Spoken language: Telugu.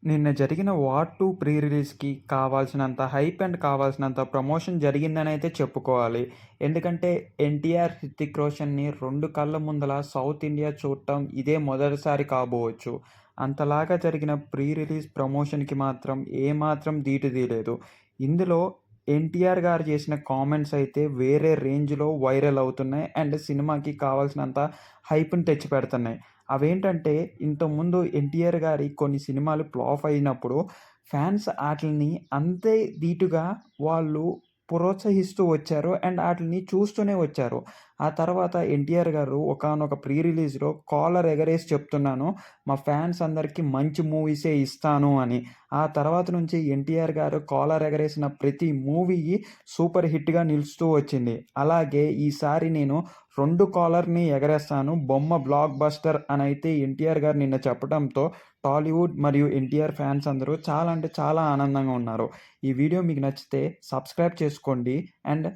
నిన్న జరిగిన 'వార్ 2' ప్రీ రిలీజ్‌కి కావాల్సినంత హైప్ అండ్ కావాల్సినంత ప్రమోషన్ జరిగిందనైతే చెప్పుకోవాలి. ఎందుకంటే 'ఎన్టీఆర్', 'హృతిక్ రోషన్‌ని' 2 కళ్ళ ముందల సౌత్ ఇండియా చూడటం ఇదే మొదటిసారి కాబోవచ్చు. అంతలాగా జరిగిన ప్రీ రిలీజ్ ప్రమోషన్‌కి మాత్రం ఏమాత్రం ధీటు తీయలేదు. ఇందులో 'ఎన్టీఆర్' గారు చేసిన కామెంట్స్ అయితే వేరే రేంజ్‌లో వైరల్ అవుతున్నాయి. అండ్ సినిమాకి కావాల్సినంత హైప్‌ని తెచ్చిపెడుతున్నాయి. అవేంటంటే ఇంతకుముందు 'ఎన్టీఆర్' గారి కొన్ని సినిమాలు ఫ్లాప్ అయినప్పుడు ఫ్యాన్స్ ఆటిల్ని అంతే ధీటుగా వాళ్ళు ప్రోత్సహిస్తూ వచ్చారు. అండ్ ఆటిల్ని చూస్తూనే వచ్చారు. ఆ తర్వాత 'ఎన్టీఆర్' గారు ఒకానొక ప్రీ రిలీజ్‌లో కాలర్ ఎగరేసి చెప్తున్నాను. మా ఫ్యాన్స్ అందరికి మంచి మూవీసే ఇస్తాను అని. ఆ తర్వాత నుంచి 'ఎన్టీఆర్' గారు కాలర్ ఎగరేసిన ప్రతి మూవీ సూపర్ హిట్‌గా నిలుస్తూ వచ్చింది. అలాగే ఈసారి నేను 2 కాలర్‌ని ఎగరేస్తాను. బొమ్మ బ్లాక్ బస్టర్ అనైతే 'ఎన్టీఆర్' గారు నిన్న చెప్పడంతో టాలీవుడ్ మరియు 'ఎన్టీఆర్' ఫ్యాన్స్ అందరూ చాలా అంటే చాలా ఆనందంగా ఉన్నారు. ఈ వీడియో మీకు నచ్చితే సబ్స్క్రైబ్ చేసుకోండి. అండ్